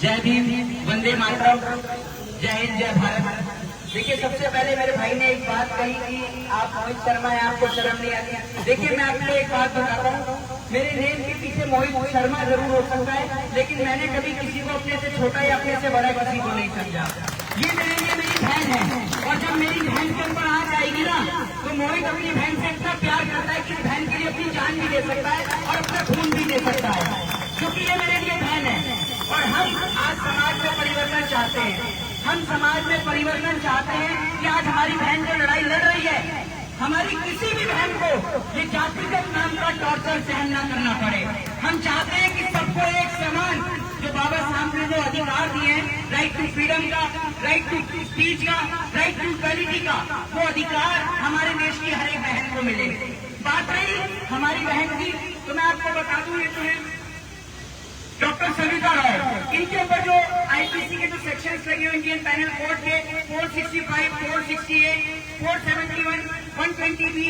जय भीम, वंदे मातरम, जय हिंद, जय भारत। देखिए, सबसे पहले मेरे भाई ने एक बात कही कि आप मोहित शर्मा है, आपको शर्म नहीं आती। देखिए, मैं आपको एक बात बताता हूँ, मेरे नेम के पीछे मोहित शर्मा जरूर हो सकता है, लेकिन मैंने कभी किसी को अपने से छोटा या अपने से बड़ा किसी को नहीं समझा। ये मेरे लिए मेरी बहन है, और जब मेरी बहन के ऊपर आ जाएगी ना, तो मोहित अपनी बहन से इतना प्यार करता है कि बहन के लिए अपनी जान भी दे सकता है और अपना खून भी दे सकता है, क्योंकि ये मेरे लिए बहन है। और हम आज समाज में परिवर्तन चाहते हैं, हम समाज में परिवर्तन चाहते हैं कि आज हमारी बहन जो लड़ाई लड़ रही है, हमारी किसी भी बहन को ये जातिगत नाम का टॉर्चर सहन न करना पड़े। हम चाहते हैं कि सबको एक समान, जो बाबा साहब ने जो अधिकार दिए हैं, राइट टू फ्रीडम का, राइट टू स्पीच का, राइट टू इक्वालिटी का, वो अधिकार हमारे देश की हर एक बहन को मिले। बात रही हमारी बहन की, तो मैं आपको बता दूं, ये तो है डॉक्टर सविता रॉय। इनके ऊपर जो आईपीसी के जो सेक्शंस लगे हुए इंडियन पैनल कोड के 465, 468, 471, 120B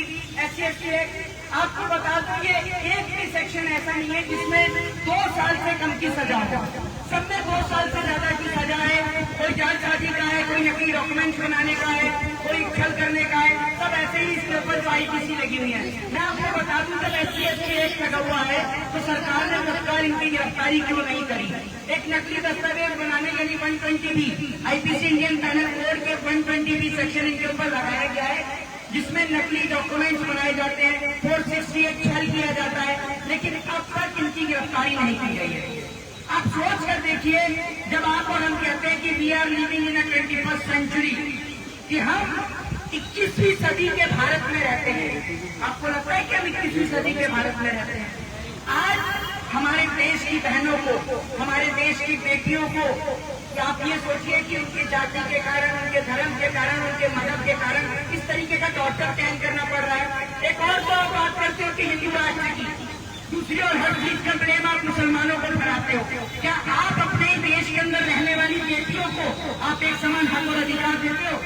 SC/ST एक्ट, आपको बता दूं ये एक भी सेक्शन ऐसा नहीं है जिसमें 2 साल से कम की सजा हो। सब में 2 साल से ज्यादा की सजा है। कोई जालसाजी का है, कोई नकली डॉक्यूमेंट्स बनाने का है, कोई छल करने का है, सब ऐसे ही इसके ऊपर जो आईपीसी लगी हुई है। मैं आपको बता दूं, जब SC/ST एक्ट लगा हुआ है तो सरकार ने तत्काल इनकी गिरफ्तारी क्यों नहीं करी? एक नकली दस्तावेज बनाने के लिए 120B IPC Indian panel code के 120B सेक्शन इनके ऊपर लगाया गया है, जिसमें नकली डॉक्यूमेंट्स बनाए जाते हैं, 468 छल किया जाता है, लेकिन अब तक इनकी गिरफ्तारी नहीं की गई है। आप सोच कर देखिए, जब आप और हम कहते हैं कि we are living in 21st century, कि हम 21वीं सदी के भारत में रहते हैं, आपको लगता है कि हम 21वीं सदी के भारत में रहते हैं? आज हमारे देश की बहनों को, हमारे देश की बेटियों को, आप ये सोचिए कि उनकी जाति के कारण, उनके धर्म के कारण, उनके मजहब के कारण किस तरीके का टॉर्चर सहन करना पड़ रहा है। एक और तो आप बात करते हो कि हिंदू राष्ट्र की, दूसरी और हर चीज का ब्लेम आप मुसलमानों को ठहराते हो। क्या आप अपने देश के अंदर रहने वाली बेटियों को आप एक समान हक और अधिकार देते हो?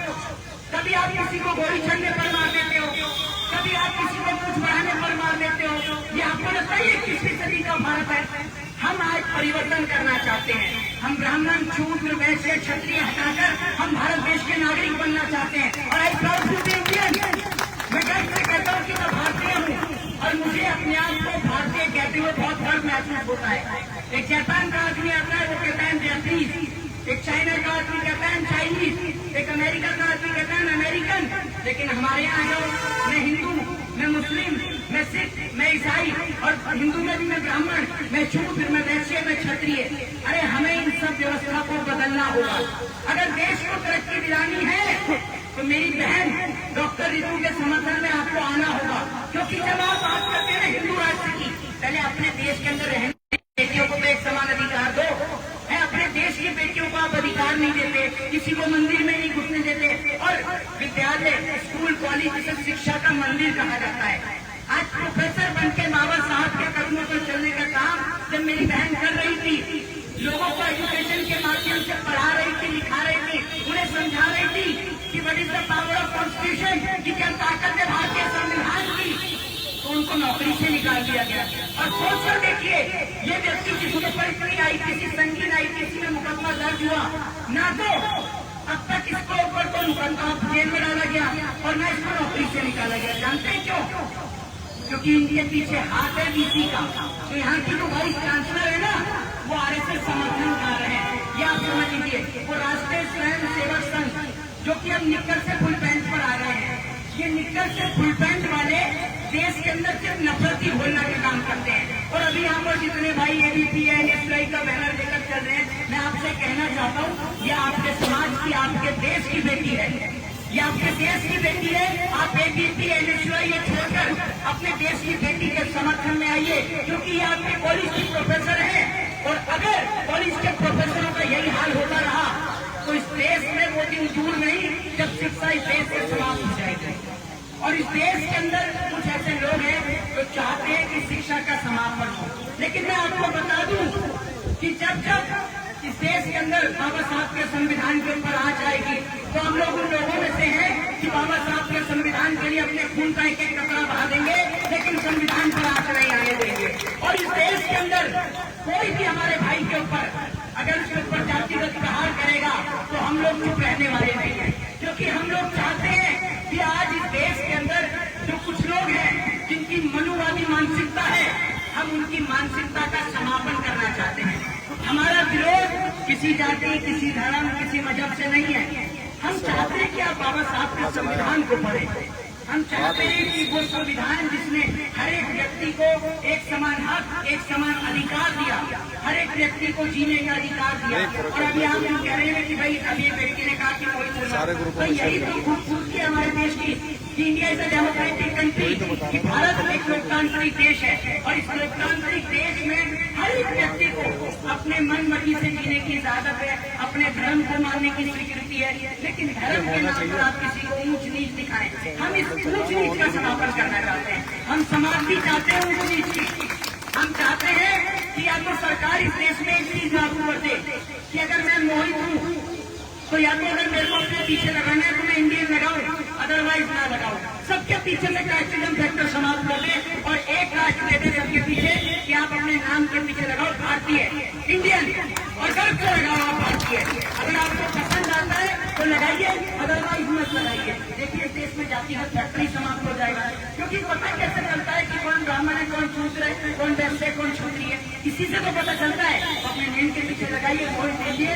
कभी आप किसी को गोली चढ़ने पर मार देते हो, कभी आप किसी को कुछ बढ़ाने पर मार देते हो। ये आपको लगता है 21वीं सदी का भारत है? हम आज परिवर्तन करना चाहते हैं। हम ब्राह्मण, शूद्र, वैश्य, क्षत्रिय हटाकर हम भारत देश के नागरिक बनना चाहते हैं। और I proud to be Indian. मैं गर्व से कहता हूँ कि मैं भारतीय हूँ, और मुझे अपने आप को भारतीय कहते हुए बहुत गर्व महसूस होता है। एक जापान का आदमी आता है, वो कहता है जापानीज, एक चाइना का आदमी कहता है चाइनीज, एक अमेरिका का आदमी कहता है अमेरिकन। लेकिन हमारे यहाँ जो मैं हिंदू, मैं मुस्लिम, मैं सिख, मैं ईसाई, और हिंदू में भी मैं ब्राह्मण, मैं शूद्र, मैं वैश्य, मैं क्षत्रिय। अरे हमें इन सब व्यवस्था को बदलना होगा। अगर देश को तरक्की दिलानी है तो मेरी बहन डॉक्टर रितु के समर्थन में आपको आना होगा, क्योंकि जब आप बात करते हैं हिंदू राष्ट्र की, पहले अपने देश के अंदर रहने बेटियों को तो एक समान अधिकार दो। है अपने देश की बेटियों को आप अधिकार नहीं देते, किसी को मंदिर में नहीं घुसने देते, और विद्यालय, स्कूल, कॉलेज जिसे शिक्षा का मंदिर कहा जाता है। आज प्रोफेसर बनके बाबा साहब के कदमों पर चलने का काम जब मेरी बहन कर रही थी, लोगों को एजुकेशन के माध्यम से पढ़ा रही थी, लिखा रही थी, उन्हें समझा रही थी कि what is the power of constitution, कि क्या ताकत है भारतीय संविधान की, तो उनको नौकरी से निकाल दिया गया। और सोच कर देखिए, ये व्यक्ति जिसके पर कोई आईपीसी, संगीन आईपीसी में मुकदमा दर्ज हुआ ना, तो अब तक इसको ऊपर तो जेल में डाला गया और न इसको नौकरी से निकाला गया। जानते हैं क्यों? क्योंकि इनके पीछे हाथ है बीसी का। तो यहाँ की जो वाइस चांसलर है ना, वो आरएसएस समर्थन कर रहे हैं। ये आप समझ लीजिए, वो राष्ट्रीय स्वयं सेवक संघ, जो कि अब निक्कर से फुल पैंट पर आ रहे हैं, ये निक्कर से फुल पैंट वाले देश के अंदर सिर्फ नफरत ही घोलना का काम करते हैं। और अभी यहाँ पर जितने भाई एबीपी है, एनएसआई का बैनर लेकर चल रहे हैं, मैं आपसे कहना चाहता हूँ, ये आपके समाज की, आपके देश की बेटी है, ये आपके देश की बेटी है। आप एबीपी, एनएसआई ये छोड़कर अपने देश की बेटी के समर्थन में आइए, क्योंकि ये आपके कॉलेज की प्रोफेसर है। और अगर कॉलेज के प्रोफेसरों का यही हाल होता रहा तो इस देश में वो दिन दूर नहीं जब शिक्षा इस देश से समाप्त हो जाएगी। और इस देश के अंदर कुछ ऐसे लोग हैं जो चाहते हैं कि शिक्षा का समापन हो। लेकिन मैं आपको बता दूं कि जब इस देश के अंदर बाबा साहब के संविधान के ऊपर आ जाएगी, तो हम लोग उन लोगों में से हैं कि बाबा साहब के संविधान के लिए अपने खून का एक एक कतरा बहा देंगे, लेकिन संविधान पर आंच नहीं आने देंगे। और इस देश के अंदर कोई भी हमारे भाई के ऊपर अगर उसके ऊपर हम उनकी मानसिकता का समापन करना चाहते हैं। हमारा विरोध किसी जाति, किसी धर्म, किसी मजहब से नहीं है। हम चाहते हैं कि आप बाबा साहब के संविधान को पढ़ें। हम चाहते हैं कि वो संविधान जिसने हर एक व्यक्ति को एक समान हक, एक समान अधिकार दिया, हर एक व्यक्ति को जीने का अधिकार दिया। और अभी आप लोग कह रहे हैं कि भाई अभी एक व्यक्ति ने कहा कि कोई तो यही तो खूबसूरती है हमारे देश की, कि India is a democratic country, कि भारत एक लोकतांत्रिक देश है और इस लोकतांत्रिक देश में हर एक व्यक्ति को अपने मन मर्जी से जीने की इजाजत है, अपने धर्म को मानने की स्वीकृति है। लेकिन धर्म के नाम पर आप किसी को ऊंच नीच दिखाएं। हम इस ऊंच नीच का समापन करना चाहते हैं। हम समाप्ति चाहते हैं ऊंच नीच की। हम चाहते हैं कि या तो सरकार इस देश में एक चीज लागू कर दे कि अगर मैं मोहित हूँ तो या तो अगर मेरे को अपने पीछे लगाना है तो मैं इंडियन लगाऊं, अदरवाइज ना लगाऊं। सबके पीछे से कास्टिज्म फैक्टर समाप्त कर दे और एक कास्ट दे दे सबके पीछे कि आप अपने नाम के पीछे लगाओ भारतीय, इंडियन, और गर्व से लगाओ आप भारतीय। अगर आपको पसंद आता है तो लगाइए, अदरवाइज मत लगाइए। देखिए इस देश में जातिगत फैक्ट्री समाप्त हो जाएगा, क्योंकि पता कैसे चलता है कि कौन ब्राह्मण है, कौन शूद्र है, कौन वैश्य, कौन क्षत्रिय है, इसी से तो पता चलता है। अपने नेम के पीछे लगाइए वोट दीजिए।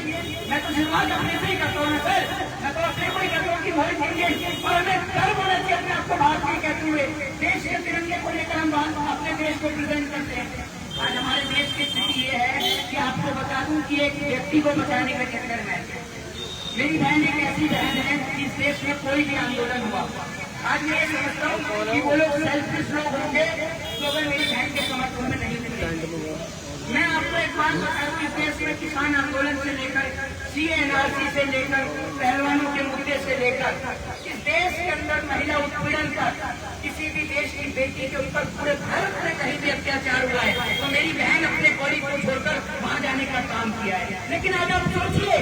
मैं तो शुरुआत अपने से ही करता हूँ सर, मैं तो अपने को ही कहता हूँ कि वोट दीजिए। और हमें गर्व होना चाहिए अपने आपको भारतीय कहते हुए। देश के तिरंगे को लेकर हम अपने देश को प्रेजेंट करते हैं। आज हमारे देश की स्थिति ये है कि आपको बता दूं कि एक व्यक्ति को बचाने के चक्कर में मेरी बहन एक ऐसी बहन है जिस देश में कोई भी आंदोलन हुआ, आज मैं ये समझता हूँ कि वो लोग सेल्फिश लोग होंगे तो अगर मेरी बहन के समर्थन में नहीं मिले। मैं आपको एक बात बता दूं, इस देश में किसान आंदोलन से लेकर CNRC से लेकर पहलवानों के मुद्दे से लेकर इस देश के अंदर महिला उत्पीड़न का किसी भी देश की बेटी के ऊपर पूरे भारत में कहीं भी अत्याचार हुआ है तो मेरी बहन अपने बॉडी को छोड़कर वहां जाने का काम किया है। लेकिन आज आप सोचिए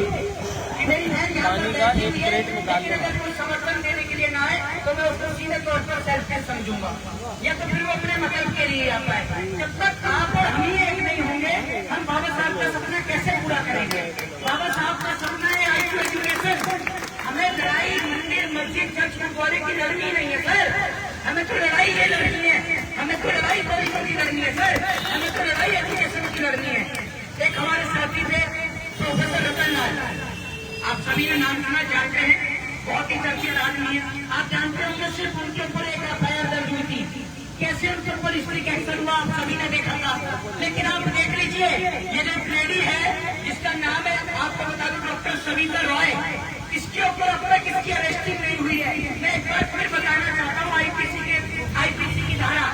कि मेरी बहन यहाँ पर बैठी हुई है, लेकिन अगर कोई समर्थन देने के लिए ना आए तो मैं उसको सीधे तौर पर सेल्फिश समझूंगा, या तो फिर वो अपने मतलब के लिए आता है। जब तक आप और हम ही एक नहीं होंगे, हम बाबा साहब का सपना कैसे पूरा करेंगे? बाबा साहब का सपना है राइट टू एजुकेशन। हमें लड़ाई मंदिर, मस्जिद, चर्च, गुरुद्वारे की लड़नी नहीं है सर, हमें तो लड़ाई ये लड़नी है, हमें तो लड़ाई पॉलिसी की लड़नी है सर, हमें तो लड़ाई एजुकेशन की लड़नी है। एक हमारे साथी थे प्रोफेसर रतन लाल, आप सभी ने नाम सुना, जानते हैं, बहुत ही चर्चित आदमी है। आप जानते होंगे सिर्फ उनके ऊपर एक FIR दर्ज हुई थी, कैसे उनके ऊपर स्त्री कैंसर हुआ आप सभी ने देखा था। लेकिन आप देख लीजिए ये जो लेडी है जिसका नाम है, आपको बता दूं, डॉक्टर सविता रॉय, इसके ऊपर अब तक इसकी अरेस्टिंग नहीं हुई है। मैं एक बार फिर बताना चाहता हूँ, IPC की धारा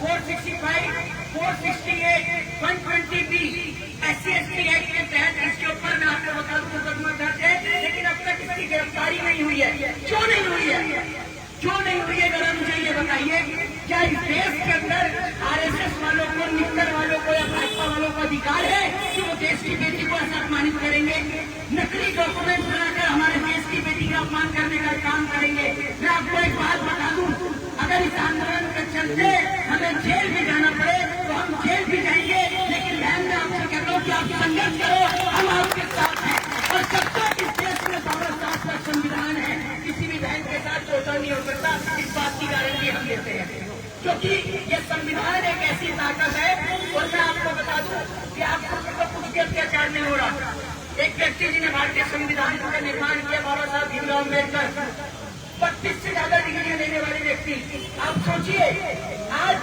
465, 468, 120B SC/ST एक्ट के तहत इसके ऊपर मैं आपको बता दूं मुकदमा दर्ज है, लेकिन अब तक इसकी गिरफ्तारी नहीं हुई है। क्यों नहीं हुई है? क्यों नहीं हुई है? जरा मुझे ये बताइए, क्या इस देश के अंदर RSS वालों को, निक्कर वालों को या भाजपा वालों को अधिकार है कि वो देश की बेटी को ऐसा अपमानित करेंगे, नकली डॉक्यूमेंट बनाकर हमारे देश की बेटी का अपमान करने का काम करेंगे? मैं आपको एक बात बता दूं, अगर इस आंदोलन के चलते हमें जेल में जाना पड़े तो हम जेल भी जाएंगे, लेकिन बहन मैं आपसे कहता हूँ कि आप संघर्ष करो, हम आपके साथ हैं। और जब तक इस देश में बाबा साहब का संविधान है, किसी भी बहन के साथ शोषण नहीं हो सकता, इस बात की गारंटी हम देते हैं, क्योंकि ये संविधान एक ऐसी ताकत है। और मैं आपको बता दूं कि आपको तो कुछ भी अत्याचार नहीं हो रहा। एक व्यक्ति जिन्हें भारतीय संविधान का निर्माण किया, बाबा साहब भीमराव अम्बेडकर, 32 से ज्यादा डिग्रियां लेने वाले व्यक्ति, आप सोचिए। आज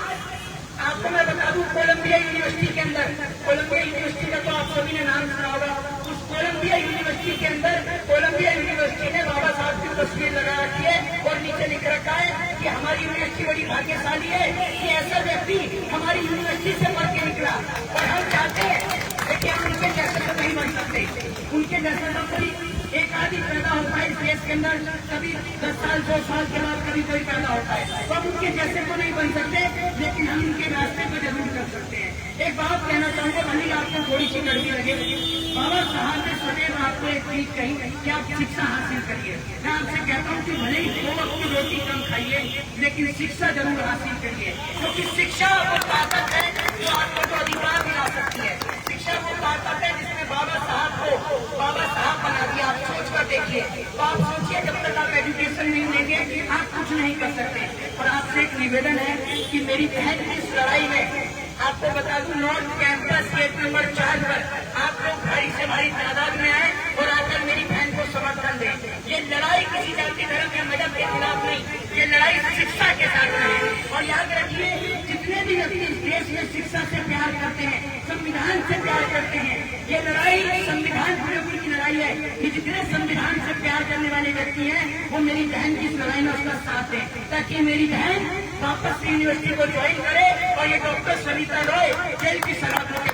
आपको मैं बता दूं, कोलंबिया यूनिवर्सिटी के अंदर, कोलंबिया यूनिवर्सिटी का तो आप सभी ने नाम सुना होगा, उस कोलंबिया यूनिवर्सिटी के अंदर कोलंबिया यूनिवर्सिटी ने बाबा साहब की तस्वीर लगा रखी है और नीचे लिख रखा है कि हमारी यूनिवर्सिटी बड़ी भाग्यशाली है कि ऐसा व्यक्ति हमारी यूनिवर्सिटी से पढ़ के निकला। और हम चाहते हैं लेकिन हम उनके जैसे तो नहीं बन सकते, उनके जैसे तो कोई एक आदमी पैदा होता है इस देश के अंदर, कभी 10 साल 2 साल के बाद कभी कोई पैदा होता है, तो हम उनके जैसे तो नहीं बन सकते, लेकिन हम उनके रास्ते को जरूर कर सकते हैं। एक बात कहना चाहूंगा, भले ही आपको थोड़ी सी कड़वी लगे, बाबा साहब ने सदैव आपको एक चीज कही कि आप शिक्षा हासिल करिए। मैं आपसे कहता हूँ कि भले ही 2 वक्त की रोटी कम खाइए, लेकिन शिक्षा जरूर हासिल करिए, क्योंकि शिक्षा वो ताकत है जो आपको तो अधिकार दिला सकती है। शिक्षा वो ताकत है जिसने बाबा साहब को बाबा साहब बना दिया। आप सोच कर देखिए, तो आप सोचिए जब तक आप एजुकेशन नहीं लेंगे आप कुछ नहीं कर सकते। और आपसे एक निवेदन है कि मेरी बहन की इस लड़ाई में आपको बता दूं, नॉर्थ कैंपस गेट नंबर 4 पर आप लोग भारी से भारी तादाद में आए और आकर मेरी बहन को समर्थन दें। ये लड़ाई किसी जाति धर्म या मजहब के खिलाफ नहीं, ये लड़ाई शिक्षा के साथ है। और याद रखिए, जितने भी व्यक्ति इस देश में शिक्षा से प्यार करते हैं, संविधान से प्यार करते हैं, ये लड़ाई संविधान प्रयोग की लड़ाई है कि जितने संविधान से प्यार करने वाले व्यक्ति हैं वो मेरी बहन की इस लड़ाई में उसका साथ दें, ताकि मेरी बहन वापस यूनिवर्सिटी को ज्वाइन करे और ये डॉक्टर सविता रॉय जेल की सलाह